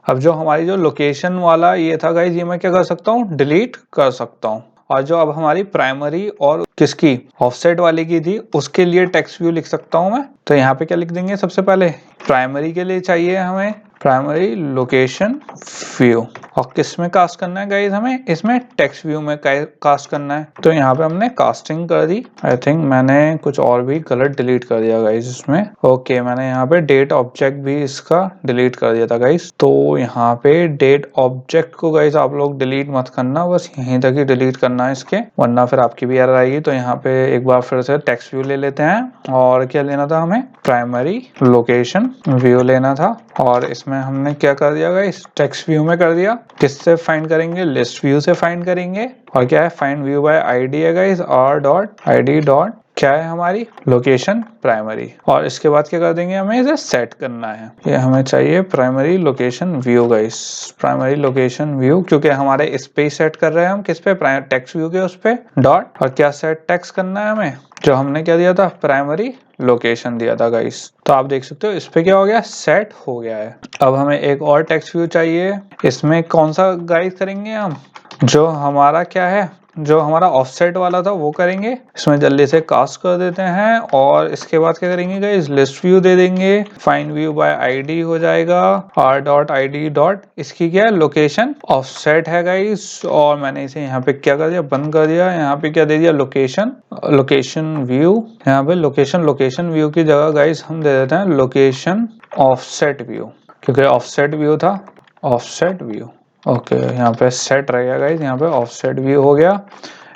अब जो हमारी जो लोकेशन वाला ये था गाइज, ये मैं क्या कर सकता हूँ, डिलीट कर सकता हूँ। और जो अब हमारी प्राइमरी और किसकी ऑफसेट वाली की थी, उसके लिए टेक्स्ट व्यू लिख सकता हूँ मैं। तो यहाँ पे क्या लिख देंगे, सबसे पहले प्राइमरी के लिए चाहिए हमें प्राइमरी लोकेशन व्यू, और किस में कास्ट करना है गाइज, हमें इसमें टेक्स्ट व्यू में कास्ट करना है। तो यहाँ पे हमने कास्टिंग कर दी। आई थिंक मैंने कुछ और भी गलत डिलीट कर दिया गाइज इसमें। ओके, मैंने यहाँ पे डेट ऑब्जेक्ट भी इसका डिलीट कर दिया था गाइज। तो यहाँ पे डेट ऑब्जेक्ट को गाइज आप लोग डिलीट मत करना, बस यहीं तक ही डिलीट करना है इसके, वरना फिर आपकी भी एरर आएगी। तो यहाँ पे एक बार फिर से टेक्स्ट व्यू ले लेते हैं, और क्या लेना था हमें, प्राइमरी लोकेशन व्यू लेना था। और इसमें हमने क्या कर दिया गाइस, टेक्स्ट व्यू में कर दिया। किससे फाइंड करेंगे, लिस्ट व्यू से फाइंड करेंगे। और क्या है, फाइंड व्यू बाय आईडी है गाइस, r.id डॉट क्या है हमारी लोकेशन प्राइमरी। और इसके बाद क्या कर देंगे, हमें इसे सेट करना है। ये हमें चाहिए primary location view guys, primary location view, क्योंकि हमारे इस पे सेट कर रहे हैं हम, किस पे, टेक्स्ट व्यू के उस पे डॉट, और क्या सेट टेक्स्ट करना है हमें, जो हमने क्या दिया था, प्राइमरी लोकेशन दिया था गाइस। तो आप देख सकते हो इस पे क्या हो गया, सेट हो गया है। अब हमें एक और टेक्स्ट व्यू चाहिए। इसमें कौन सा गाइस करेंगे हम, जो हमारा क्या है, जो हमारा ऑफसेट वाला था वो करेंगे। इसमें जल्दी से कास्ट कर देते हैं, और इसके बाद क्या करेंगे गाइस, लिस्ट व्यू दे देंगे। फाइंड व्यू बाय आईडी हो जाएगा, r.id डॉट, इसकी क्या है, लोकेशन ऑफसेट है गाइस। और मैंने इसे यहाँ पे क्या कर दिया, बंद कर दिया। यहाँ पे क्या दे दिया, लोकेशन व्यू। यहाँ पे लोकेशन व्यू की जगह गाइस हम दे देते हैं लोकेशन ऑफसेट व्यू, क्योंकि ऑफसेट व्यू था, ऑफसेट व्यू। ओके, यहाँ पे सेट रहेगा गाइस, यहाँ पे ऑफसेट व्यू हो गया।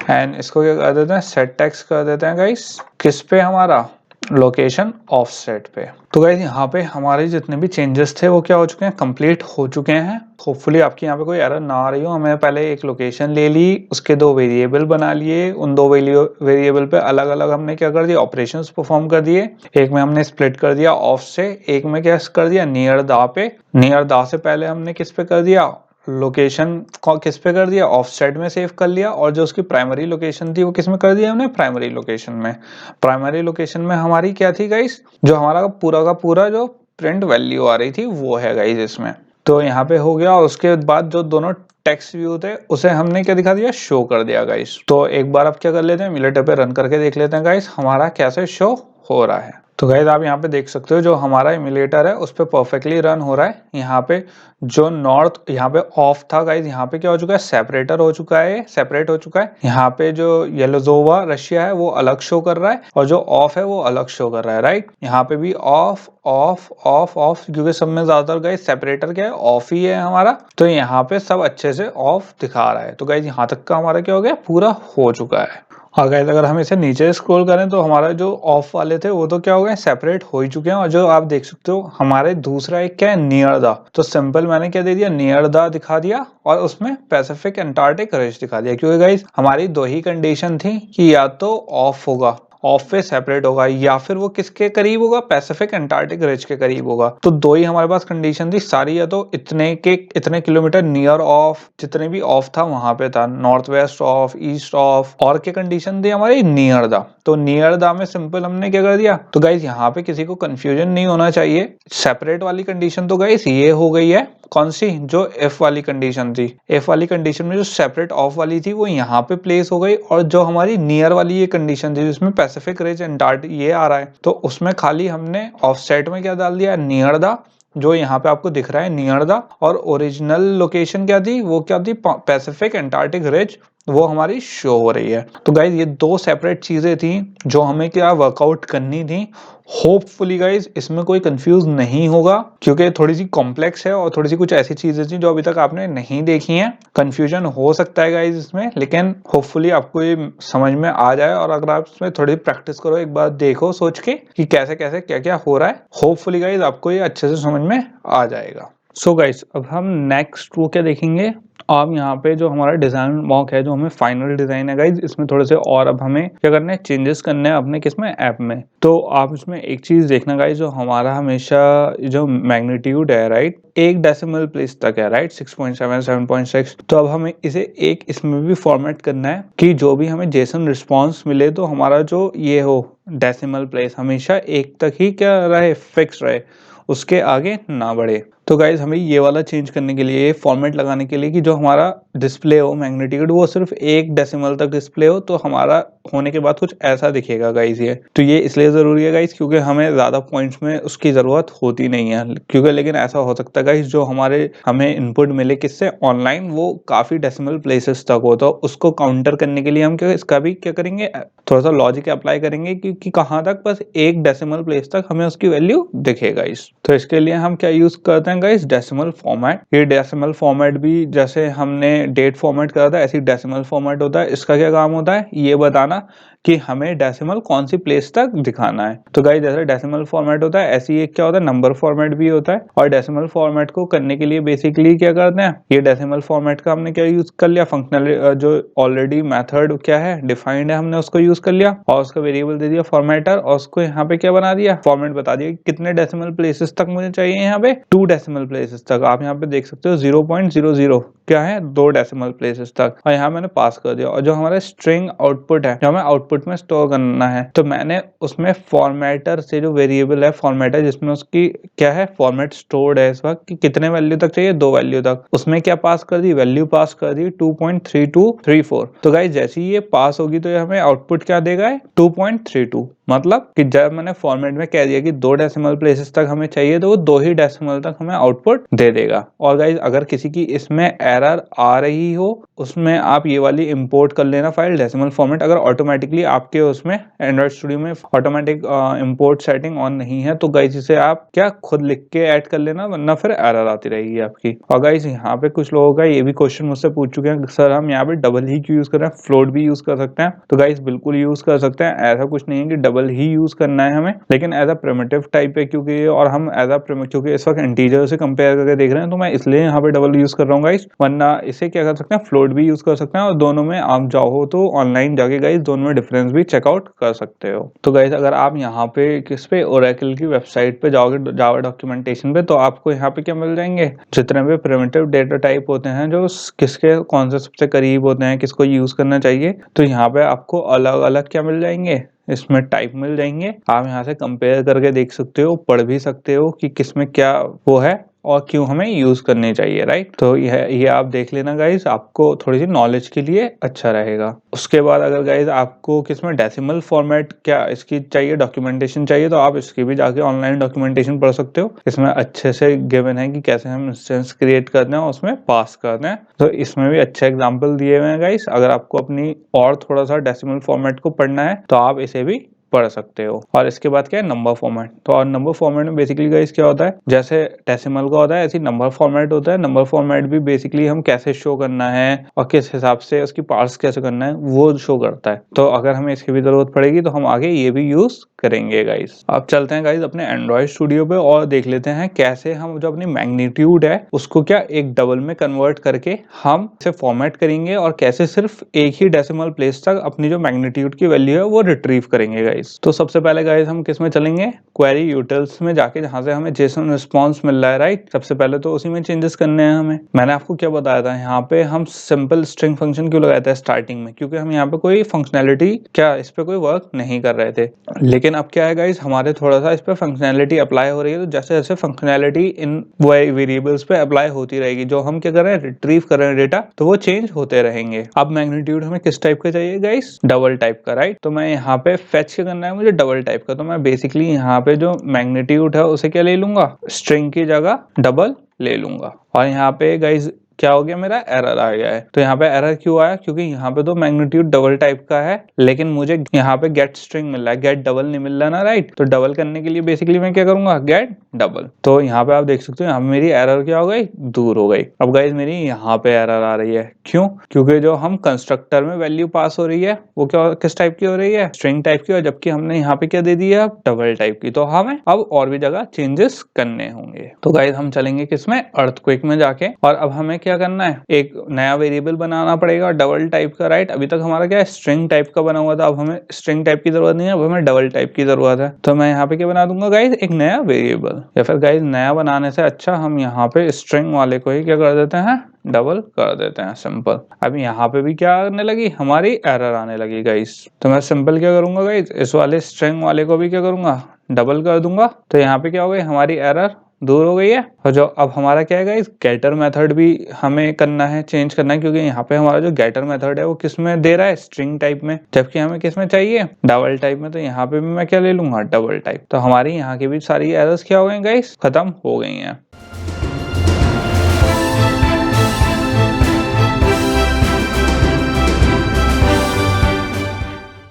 एंड इसको क्या कर देते हैं, सेट टेक्स्ट कर देते हैं गाइस, किस पे, हमारा लोकेशन ऑफसेट पे। तो गाइस यहाँ पे हमारे जितने भी चेंजेस थे वो क्या हो चुके हैं, कंप्लीट हो चुके हैं। होपफुली आपकी यहाँ पे कोई एरर ना आ रही हो। हमें पहले एक लोकेशन ले ली, उसके दो वेरिएबल बना लिए, उन दो वेरिएबल पे अलग अलग हमने क्या कर दिया, ऑपरेशंस परफॉर्म कर दिए। एक में हमने स्प्लिट कर दिया ऑफ से, एक में क्या कर दिया, नियर दा पे। नियर दा से पहले हमने किस पे कर दिया, लोकेशन को किस पे कर दिया, ऑफसेट में सेव कर लिया। और जो उसकी प्राइमरी लोकेशन थी वो किस में कर दिया हमने, प्राइमरी लोकेशन में। प्राइमरी लोकेशन में हमारी क्या थी गाइस, जो हमारा पूरा का पूरा जो प्रिंट वैल्यू आ रही थी वो है गाइस इसमें। तो यहाँ पे हो गया। उसके बाद जो दोनों टेक्स्ट व्यू थे उसे हमने क्या दिखा दिया, शो कर दिया गाइस। तो एक बार अब क्या कर लेते हैं, एमुलेटर पे रन करके देख लेते हैं गाइस हमारा कैसे शो हो रहा है। तो गाइस आप यहाँ पे देख सकते हो जो हमारा एमुलेटर है उस पे परफेक्टली रन हो रहा है। यहाँ पे जो नॉर्थ यहाँ पे ऑफ था गाइस, यहाँ पे क्या हो चुका है, सेपरेटर हो चुका है, सेपरेट हो चुका है। यहाँ पे जो येलोजोवा रशिया है वो अलग शो कर रहा है, और जो ऑफ है वो अलग शो कर रहा है, राइट। यहाँ पे भी ऑफ ऑफ ऑफ ऑफ, क्योंकि सब में ज्यादातर गाइस सेपरेटर क्या है, ऑफ ही है हमारा। तो यहाँ पे सब अच्छे से ऑफ दिखा रहा है। तो गाइस यहाँ तक का हमारा क्या हो गया, पूरा हो चुका है। और गाइस अगर हम इसे नीचे स्क्रॉल करें तो हमारा जो ऑफ वाले थे वो तो क्या हो गए, सेपरेट हो ही चुके हैं। और जो आप देख सकते हो हमारे दूसरा एक क्या है, नियर द। तो सिंपल मैंने क्या दे दिया, नियर द दिखा दिया, और उसमें पैसिफिक एंटार्क्टिक रिज दिखा दिया। क्योंकि गाइस हमारी दो ही कंडीशन थी कि या तो ऑफ होगा, ऑफ पे सेपरेट होगा, या फिर वो किसके करीब होगा, पैसिफिक एंटार्क्टिक रिज के करीब होगा। तो दो ही हमारे पास कंडीशन थी सारी, या तो इतने किलोमीटर नियर ऑफ, जितने भी ऑफ था वहां पे था, north west of, east of, और क्या कंडीशन थी हमारी, नियर द। तो नियर द में सिंपल हमने क्या कर दिया। तो गाइस यहाँ पे किसी को कंफ्यूजन नहीं होना चाहिए, सेपरेट वाली कंडीशन तो गाइस ये हो गई है, कौन सी, जो एफ वाली कंडीशन थी। एफ वाली कंडीशन में जो सेपरेट ऑफ वाली थी वो यहाँ पे प्लेस हो गई, और जो हमारी नियर वाली ये कंडीशन थी जिसमें पैसिफिक रिज एंटार्क्टिक ये आ रहा है, तो उसमें खाली हमने ऑफसेट में क्या डाल दिया, नियर द, जो यहाँ पे आपको दिख रहा है नियर द। और ओरिजिनल लोकेशन क्या थी, वो क्या थी, पैसिफिक एंटार्क्टिक रिज, वो हमारी शो हो रही है। तो गाइज ये दो सेपरेट चीजें थी जो हमें क्या वर्कआउट करनी थी। होपफुली गाइज इसमें कोई कंफ्यूज नहीं होगा, क्योंकि थोड़ी सी कॉम्प्लेक्स है और थोड़ी सी कुछ ऐसी चीजें थी जो अभी तक आपने नहीं देखी हैं। कंफ्यूजन हो सकता है गाइज इसमें, लेकिन होपफुली आपको ये समझ में आ जाए। और अगर आप इसमें थोड़ी प्रैक्टिस करो, एक बार देखो सोच के कि कैसे कैसे क्या क्या हो रहा है, होपफुली गाइज आपको ये अच्छे से समझ में आ जाएगा। सो गाइज अब हम नेक्स्ट वो क्या देखेंगे, अब यहाँ पे जो हमारा डिजाइन मॉक है, जो हमें फाइनल डिजाइन है गाइज, इसमें थोड़े से और अब हमें क्या करना है, चेंजेस करने हैं अपने किसमें, ऐप में। तो आप इसमें एक चीज देखना गाइस, जो हमारा हमेशा जो मैग्नीट्यूड है राइट, एक डेसिमल प्लेस तक है राइट, 6.7 7.6। तो अब हमें इसे एक इसमें भी फॉर्मेट करना है कि जो भी हमें जेसन रिस्पॉन्स मिले तो हमारा जो ये हो डेसिमल प्लेस हमेशा एक तक ही क्या रहे, फिक्स रहे, उसके आगे ना बढ़े। तो गाइज हमें ये वाला चेंज करने के लिए, फॉर्मेट लगाने के लिए कि जो हमारा डिस्प्ले हो मैग्नीट्यूड वो सिर्फ एक डेसिमल तक डिस्प्ले हो, तो हमारा होने के बाद कुछ ऐसा दिखेगा गाइज ये। तो ये इसलिए जरूरी है गाइज क्योंकि हमें ज्यादा पॉइंट्स में उसकी जरूरत होती नहीं है, क्योंकि लेकिन ऐसा हो सकता है गाइज जो हमें इनपुट मिले किससे ऑनलाइन वो काफी डेसिमल प्लेसेस तक हो, तो उसको काउंटर करने के लिए हम क्या इसका भी क्या करेंगे, थोड़ा सा लॉजिक अप्लाई करेंगे कि कहाँ तक बस एक डेसिमल प्लेस तक हमें उसकी वैल्यू दिखेगा इस। तो इसके लिए हम क्या यूज करते हैं गाइस, डेसिमल फॉर्मेट। ये डेसिमल फॉर्मेट भी जैसे हमने डेट फॉर्मेट करा था ऐसी डेसिमल फॉर्मेट होता है। इसका क्या काम होता है, ये बताना कि हमें डेसिमल कौन सी प्लेस तक दिखाना है। तो गाइस जैसे डेसिमल फॉर्मेट होता है ऐसे ही एक क्या होता है, नंबर फॉर्मेट भी होता है। और डेसिमल फॉर्मेट को करने के लिए बेसिकली क्या करते हैं, ये डेसिमल फॉर्मेट का हमने क्या यूज कर लिया, फंक्शनल जो ऑलरेडी मेथड क्या है डिफाइंड है हमने उसको यूज कर लिया और उसका वेरिएबल दे दिया फॉर्मेटर, और उसको यहाँ पे क्या बना दिया, फॉर्मेट बता दिया कितने डेसिमल प्लेसेस तक मुझे चाहिए, यहाँ पे 2 डेसिमल प्लेसेस तक। आप यहाँ पे देख सकते हो 0.00 क्या है, 2 डेसिमल प्लेसेस तक, और यहाँ मैंने पास कर दिया। और जो हमारा स्ट्रिंग आउटपुट है जो हमें आउटपुट में स्टोर करना है, तो मैंने उसमें फॉर्मेटर से जो वेरिएबल है फॉर्मेटर जिसमें उसकी क्या है फॉर्मेट स्टोर्ड है इस वक्त कि कितने वैल्यू तक चाहिए, 2 वैल्यू तक, उसमें क्या पास कर दी, वैल्यू पास कर दी 2.3234। तो गाइस जैसे ही ये पास होगी तो ये हमें आउटपुट क्या देगा, 2.32। मतलब कि जब मैंने फॉर्मेट में कह दिया कि 2 डेसिमल प्लेसेस तक हमें चाहिए तो वो 2 ही डेसिमल तक हमें आउटपुट दे देगा। और गाइज अगर किसी की इसमें एरर आ रही हो उसमें आप ये वाली इंपोर्ट कर लेना फाइल डेसिमल फॉर्मेट, अगर ऑटोमेटिकली आपके उसमें एंड्रॉइड स्टूडियो में ऑटोमेटिक इंपोर्ट सेटिंग ऑन नहीं है तो गाइज इसे आप क्या खुद लिख के ऐड कर लेना, वरना फिर एरर आती रहेगी आपकी। और गाइज यहाँ पे कुछ लोगों का ये भी क्वेश्चन मुझसे पूछ चुके हैं, सर हम यहाँ पे डबल ही क्यों यूज कर रहे हैं, फ्लोट भी यूज कर सकते हैं। तो गाइज बिल्कुल यूज कर सकते हैं, ऐसा कुछ नहीं है कि डबल ही यूज करना है हमें, लेकिन एज अ प्रिमिटिव टाइप है क्योंकि, और हम एज अ क्योंकि इस वक्त इंटीजर से कंपेयर करके देख रहे हैं तो मैं इसलिए यहाँ पे डबल यूज कर रहा हूँ गाइज, वरना इसे क्या कर सकते हैं फ्लोट भी यूज कर सकते हैं। और दोनों में आप जाओ तो ऑनलाइन जाके गाइज दोनों में डिफरेंस भी चेकआउट कर सकते हो। तो गाइज अगर आप यहाँ पे किस पे ओरेकल की वेबसाइट पे जाओगे जावा डॉक्यूमेंटेशन पे, तो आपको यहाँ पे क्या मिल जाएंगे, जितने भी प्रिमिटिव डेटा टाइप होते हैं जो किसके कौन से सबसे करीब होते हैं, किसको यूज करना चाहिए, तो यहाँ पे आपको अलग अलग क्या मिल जाएंगे, इसमें टाइप मिल जाएंगे। आप यहाँ से कंपेयर करके देख सकते हो, पढ़ भी सकते हो कि किसमें क्या वो है और क्यों हमें यूज करनी चाहिए, राइट। तो ये आप देख लेना गाइज, आपको थोड़ी सी नॉलेज के लिए अच्छा रहेगा। उसके बाद अगर गाइज आपको किसमें डेसिमल फॉर्मेट क्या इसकी चाहिए, डॉक्यूमेंटेशन चाहिए, तो आप इसकी भी जाके ऑनलाइन डॉक्यूमेंटेशन पढ़ सकते हो। इसमें अच्छे से गिवन है कि कैसे हम इंस्टेंस क्रिएट करते हैं और उसमें पास करते हैं। तो इसमें भी अच्छे एग्जाम्पल दिए हुए हैं गाइज। अगर आपको अपनी और थोड़ा सा डेसिमल फॉर्मेट को पढ़ना है तो आप इसे भी पढ़ सकते हो। और इसके बाद क्या है, नंबर फॉर्मेट। तो और नंबर फॉर्मेट में बेसिकली गाइस क्या होता है, जैसे डेसिमल का होता है ऐसे नंबर फॉर्मेट होता है। नंबर फॉर्मेट भी बेसिकली हम कैसे शो करना है और किस हिसाब से उसकी पार्ट्स कैसे करना है वो शो करता है। तो अगर हमें इसकी भी जरूरत पड़ेगी तो हम आगे ये भी यूज करेंगे गाइस। अब चलते हैं गाइस अपने एंड्रॉइड स्टूडियो पे और देख लेते हैं कैसे हम जो अपनी मैग्नीट्यूड है उसको क्या एक डबल में कन्वर्ट करके हम इसे फॉर्मेट करेंगे और कैसे सिर्फ एक ही डेसिमल प्लेस तक अपनी जो मैग्नीट्यूड की वैल्यू है वो रिट्रीव करेंगे गाइस। तो सबसे पहले गाइस हम किस में चलेंगे, क्वेरी यूटिल्स में जाके, जहां से हमें जेसन रिस्पॉन्स मिल रहा है, राइट। सबसे पहले तो उसी में चेंजेस करने हैं हमें। मैंने आपको क्या बताया था, यहाँ पे हम सिंपल स्ट्रिंग फंक्शन क्यों लगाए थे स्टार्टिंग में, क्योंकि हम यहाँ पे कोई फंक्शनैलिटी क्या इस पे कोई वर्क नहीं कर रहे थे। लेकिन अब क्या है गाइस, हमारे थोड़ा सा इस पे फंक्शनैलिटी अप्लाई हो रही है। तो जैसे जैसे फंक्शनैलिटी इन वेरिएबल्स पे अप्लाई होती रहेगी, जो हम क्या कर रहे हैं रिट्रीव कर रहे हैं डेटा, तो वो चेंज होते रहेंगे। अब मैग्नीट्यूड हमें किस टाइप का चाहिए गाइस, डबल टाइप का, राइट। तो मैं यहाँ पे फेच क्या करना है मुझे, डबल टाइप का। तो मैं बेसिकली यहाँ पे जो मैग्नीट्यूड है उसे क्या ले लूंगा, स्ट्रिंग की जगह डबल ले लूंगा। और यहाँ पे गाइस क्या हो गया, मेरा एरर आ गया है। तो यहाँ पे एरर क्यों आया, क्योंकि यहाँ पे तो मैग्नीट्यूड डबल टाइप का है लेकिन मुझे यहाँ पे गेट स्ट्रिंग मिल रहा है, गेट डबल नहीं मिल रहा ना, राइट। तो डबल करने के लिए बेसिकली मैं क्या करूंगा, गेट डबल। तो यहाँ पे आप देख सकते हो यहाँ मेरी एरर क्या हो गई, दूर हो गई। अब गाइज मेरी यहाँ पे एरर आ रही है, क्यों, क्योंकि जो हम कंस्ट्रक्टर में वैल्यू पास हो रही है वो क्या किस टाइप की हो रही है, स्ट्रिंग टाइप की, और जबकि हमने यहाँ पे क्या दे दी है अब डबल टाइप की। तो हमें अब और भी जगह चेंजेस करने होंगे। तो गाइज हम चलेंगे किसमें, अर्थक्वेक में जाके, और अब हमें क्या करना है, एक नया वेरिएबल बनाना पड़ेगा डबल टाइप का, राइट। अभी तक हमारा क्या है, स्ट्रिंग टाइप का बना हुआ था, अब हमें स्ट्रिंग टाइप की जरूरत नहीं है, अब हमें डबल टाइप की जरूरत है। तो मैं यहाँ पे क्या बना दूंगा गाइज, एक नया वेरिएबल, या फिर गाइज नया बनाने से अच्छा हम यहाँ पे स्ट्रिंग वाले को ही क्या कर देते हैं, डबल कर देते हैं, सिंपल। अब यहाँ पे भी क्या आने लगी, हमारी एरर आने लगी गाइस। तो मैं सिंपल क्या करूंगा गाइस, इस वाले स्ट्रिंग वाले को भी क्या करूंगा, डबल कर दूंगा। तो यहाँ पे क्या हो गई, हमारी एरर दूर हो गई है। और जो अब हमारा क्या है गाइस, गेटर मेथड भी हमें करना है, चेंज करना है, क्योंकि यहाँ पे हमारा जो गेटर मेथड है वो किस में दे रहा है, स्ट्रिंग टाइप में, जबकि हमें किस में चाहिए, डबल टाइप में। तो यहाँ पे भी मैं क्या ले लूंगा, डबल टाइप। तो हमारी यहाँ की भी सारी एरर्स क्या हो गई गाइस, खत्म हो गई हैं।